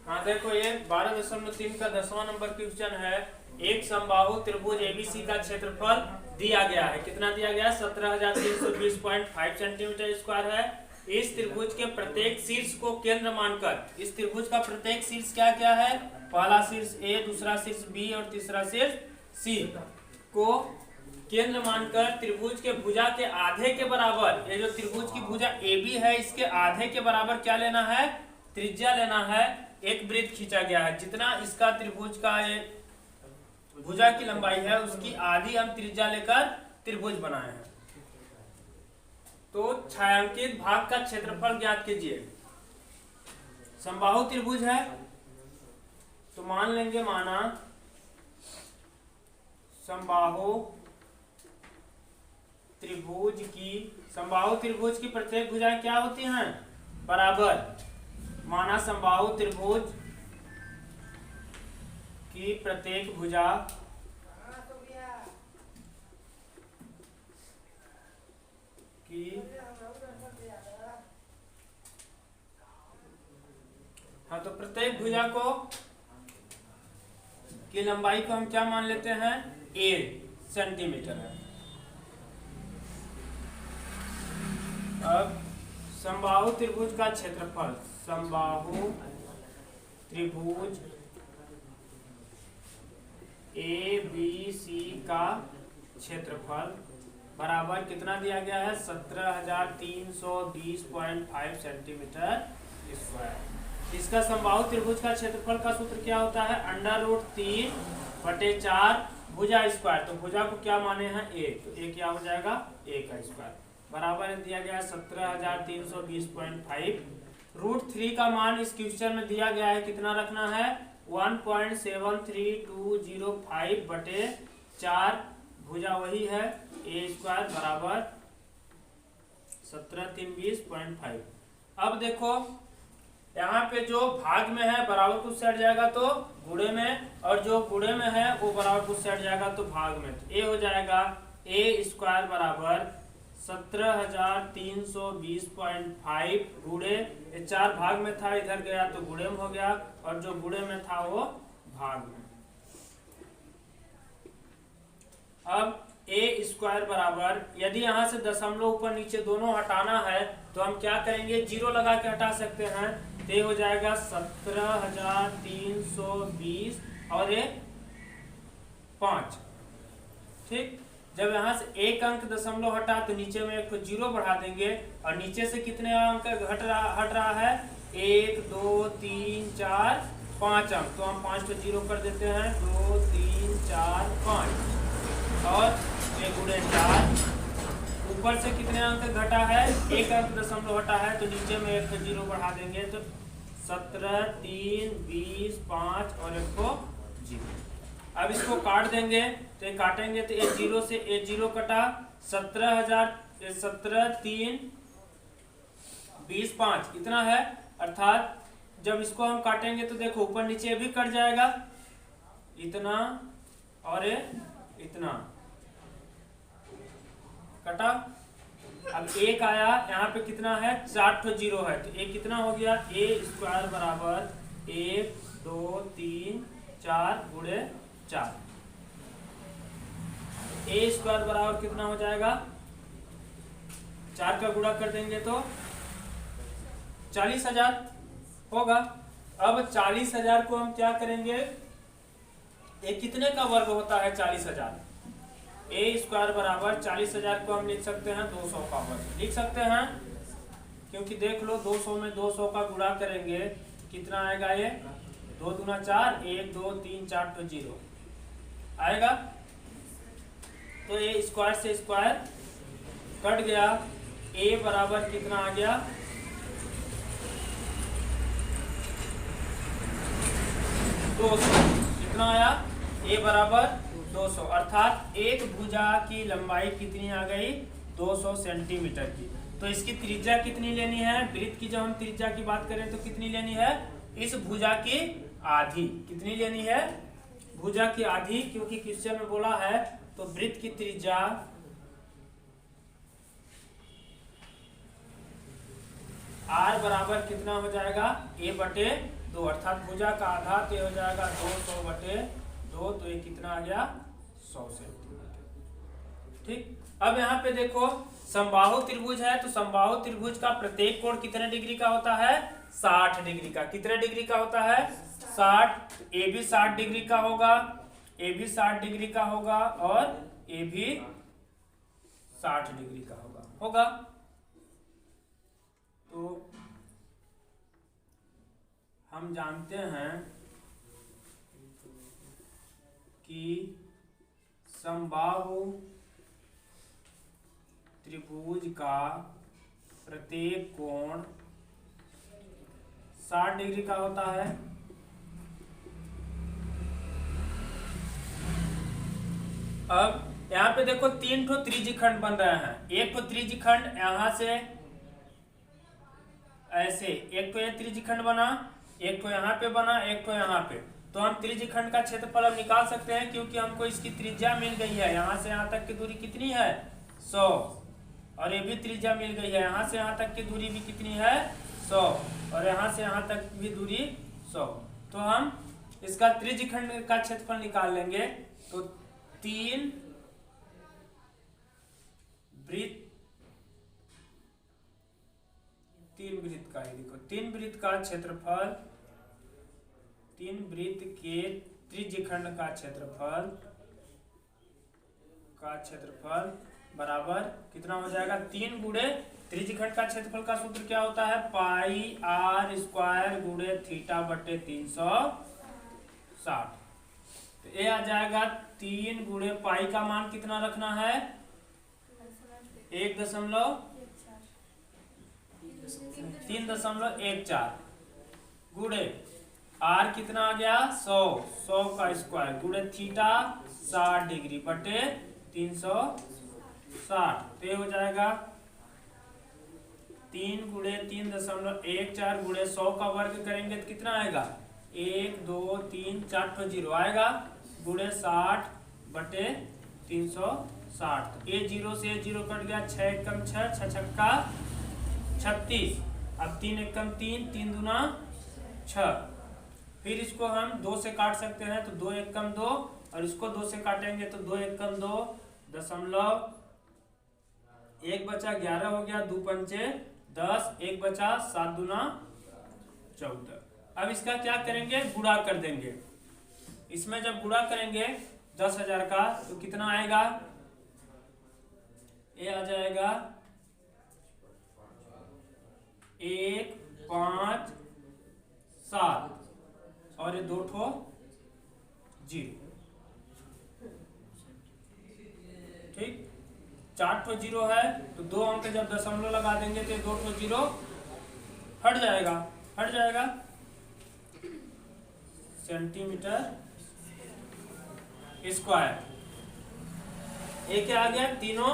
हाँ देखो, ये 12.3 का 10वां नंबर क्वेश्चन है। एक समबाहु त्रिभुज एबीसी का क्षेत्रफल दिया गया है। कितना दिया गया? 17,320.5 सेंटीमीटर स्क्वायर है। इस त्रिभुज के प्रत्येक शीर्ष को केंद्र मानकर, इस त्रिभुज का प्रत्येक शीर्ष क्या क्या है? पहला शीर्ष ए, दूसरा शीर्ष बी और तीसरा शीर्ष सी को केंद्र मानकर त्रिभुज के भुजा के आधे के बराबर, ये जो त्रिभुज की भुजा AB है इसके आधे के बराबर क्या लेना है? त्रिज्या लेना है। एक वृत्त खींचा गया है। जितना इसका त्रिभुज का ये भुजा की लंबाई है उसकी आधी हम त्रिज्या लेकर त्रिभुज बनाए हैं। तो छायांकित भाग का क्षेत्रफल ज्ञात कीजिए। समबाहु त्रिभुज है तो मान लेंगे, माना समबाहु त्रिभुज की प्रत्येक भुजाएं क्या होती हैं? बराबर। माना समबाहु त्रिभुज की प्रत्येक भुजा की हाँ, तो प्रत्येक भुजा को की लंबाई को हम क्या मान लेते हैं? A सेंटीमीटर है। अब समबाहु त्रिभुज का क्षेत्रफल, समबाहु त्रिभुज ABC का क्षेत्रफल बराबर कितना दिया गया है? 17,320.5 सेंटीमीटर स्क्वायर। इसका समबाहु त्रिभुज का क्षेत्रफल का सूत्र क्या होता है? √3/4 भुजा स्क्वायर। तो भुजा को क्या माने हैं? A, तो A क्या हो जाएगा? A का स्क्वायर बराबर दिया गया है 17,320.5। √3 का मान इस क्वेश्चन में दिया गया है, कितना रखना है? 1.73205/4। भुजा वही है A स्क्वायर बराबर 17,320.5। अब देखो यहाँ पे जो भाग में है बराबर कुछ सेट जाएगा तो गुणे में, और जो गुणे में है वो बराबर कुछ सेट जाएगा तो भाग में। तो A हो जाएगा A स्क्वायर बराबर 17,320.5 गुणे 4 भाग में था, इधर गया तो गुणे में हो गया, और जो गुणे में था वो भाग में। अब A स्क्वायर बराबर, यदि यहाँ से दशमलव ऊपर नीचे दोनों हटाना है तो हम क्या करेंगे? 0 लगा के हटा सकते हैं। तो ये हो जाएगा 17,320 और ये 5। ठीक, जब यहाँ से एक अंक दशमलव हटा तो नीचे में एक 0 बढ़ा देंगे, और नीचे से कितने अंक हट रहा है? 1 2 3 4 5 अंक। तो हम 5 को 0 कर देते हैं। 2 3 4 5 और 1 गुणे 4। ऊपर से कितने अंक घटा है? एक अंक दशमलव हटा है, तो नीचे में एक 0 बढ़ा देंगे। तो 17 3 20 5 और 1 को 0। अब इसको काट देंगे, तो ये काटेंगे तो ये 0 से ये 0 कटा। 17 3 20 5 इतना है। अर्थात जब इसको हम काटेंगे तो देखो ऊपर नीचे भी कट जाएगा, इतना और ये इतना कटा। अब एक आया, यहाँ पे कितना है? 4 ठो 0 है, तो एक कितना हो गया? A स्क्वायर बराबर 1 2 3 4 गुणे 4। A स्क्वायर बराबर कितना हो जाएगा? 4 का गुणा कर देंगे तो 40,000 होगा। अब 40,000 को हम क्या करेंगे? ये कितने का वर्ग होता है? 40,000। A स्क्वायर बराबर 40,000 को हम लिख सकते हैं 200 का वर्ग लिख सकते हैं, क्योंकि देख लो 200 में 200 का गुणा करेंगे कितना आएगा? ये 2 दूना 4, 1 2 3 4 तो 0 आएगा। तो ये स्क्वायर से स्क्वायर कट गया। A बराबर कितना आ गया? 200। कितना आया? A बराबर 200। अर्थात एक भुजा की लंबाई कितनी आ गई? 200 सेंटीमीटर की। तो इसकी त्रिज्या कितनी लेनी है? वृत्त की जब हम त्रिज्या की बात करें तो कितनी लेनी है? इस भुजा की आधी। कितनी लेनी है? भुजा की आधी, क्योंकि क्वेश्चन में बोला है। तो वृत्त की त्रिज्या आर बराबर कितना हो जाएगा, ए बटे 2, अर्थात भुजा का आधा, तो हो जाएगा 200 बटे 2, तो ये कितना आ गया 100 सेंटीमीटर। ठीक, अब यहाँ पे देखो समबाहु त्रिभुज है, तो समबाहु त्रिभुज का प्रत्येक कोण कितने डिग्री का होता है, 60 डिग्री का। कितने डिग्री का होता है, 60। ए भी 60 डिग्री का होगा, ए भी 60 डिग्री का होगा, और ए भी 60 डिग्री का होगा। तो हम जानते हैं कि समबाहु त्रिभुज का प्रत्येक कोण 60 डिग्री का होता है। अब यहाँ पे देखो 3 ठो त्रिज्यखंड बन रहे हैं। एक तो त्रिज्यखंड यहाँ से ऐसे, एक तो ये त्रिज्यखंड बना, एक तो यहाँ पे बना, एक तो यहाँ पे। तो हम त्रिज्यखंड का क्षेत्रफल अब निकाल सकते हैं, क्योंकि हमको इसकी त्रिज्या मिल गई है। यहाँ से यहाँ तक की दूरी कितनी है, 100, और ये भी त्रिज्या मिल गई है। यहाँ से यहाँ तक की दूरी भी कितनी है, 100, और यहाँ से यहाँ तक भी दूरी 100। तो हम इसका त्रिज्यखंड का क्षेत्रफल निकाल लेंगे। तो 3 वृत्त का, देखो 3 वृत्त का क्षेत्रफल, 3 वृत्त के त्रिज्यखंड का क्षेत्रफल बराबर कितना हो जाएगा, 3 गुणे त्रिज्यखंड का क्षेत्रफल का सूत्र क्या होता है, पाई आर स्क्वायर गुणे थीटा बटे 360। तो ये आ जाएगा 3 गुणे पाई का मान कितना रखना है, 3.14 गुणे आर कितना आ गया 100 का स्क्वायर गुणे थीटा 60 डिग्री बटे 360। तो ये हो जाएगा 3 गुणे 3.14 गुणे 100 का वर्ग करेंगे तो कितना आएगा, 1 2 3 4 तो 0 आएगा, गुणे 60 बटे 360। ये 0 से 0 कट गया, 6 एकम 6, 6 छक्का 36। अब 3 एकम 3, 3 दूना 6। फिर इसको हम 2 से काट सकते हैं, तो 2 एकम 2, और इसको 2 से काटेंगे तो 2 एकम 2 दशमलव 1 बचा 11 हो गया, 2 पंचे 10, 1 बचा 7 दूना 14। अब इसका क्या करेंगे, गुणा कर देंगे। इसमें जब गुणा करेंगे 10,000 का तो कितना आएगा, ये आ जाएगा 1 5 7, और ये 2 ठो 0। ठीक, 4 ठो 0 है, तो 2 अंक जब दशमलव लगा देंगे तो 2 ठो 0 हट जाएगा सेंटीमीटर स्क्वायर। ये क्या आ गया, तीनों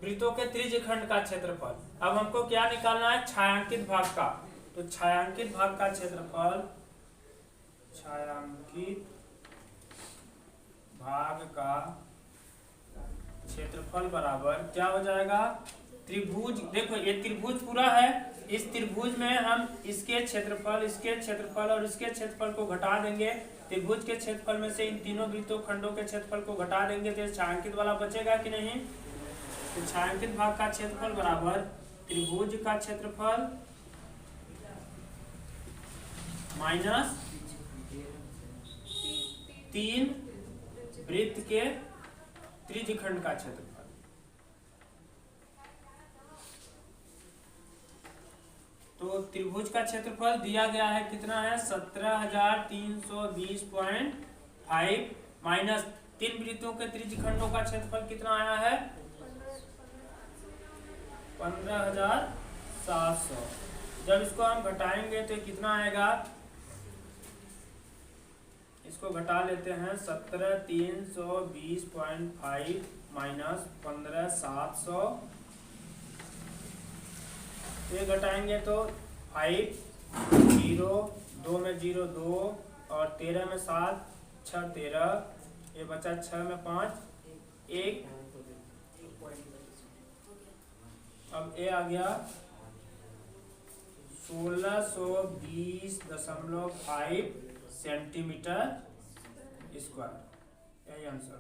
वृत्तों के त्रिज्यखंड का क्षेत्रफल। अब हमको क्या निकालना है, छायांकित भाग का। तो छायांकित भाग का क्षेत्रफल, छायांकित भाग का क्षेत्रफल बराबर क्या हो जाएगा, त्रिभुज। देखो ये त्रिभुज पूरा है, इस त्रिभुज में हम इसके क्षेत्रफल, इसके क्षेत्रफल और इसके क्षेत्रफल को घटा देंगे। त्रिभुज के क्षेत्रफल में से इन तीनों वृत्तों खंडों के क्षेत्रफल को घटा देंगे तो छायांकित वाला बचेगा कि नहीं। तो छायांकित भाग का क्षेत्रफल बराबर त्रिभुज का क्षेत्रफल माइनस 3 वृत्त के त्रिज्यखंड का क्षेत्रफल। तो त्रिभुज का क्षेत्रफल दिया गया है, कितना है 17,320.5 माइनस 3 वृत्तों के त्रिज्यखंडों का क्षेत्रफल कितना आया है 15,700। जब इसको हम घटाएंगे तो कितना आएगा, इसको घटा लेते हैं, 17,320.5 माइनस 15,700। ये घटाएंगे तो 5 0 2 में 0 2 और 13 में 7 6 13, ये बचा 6 में 5 1। अब ये आ गया 1620.5 सेंटीमीटर स्क्वायर, यही आंसर।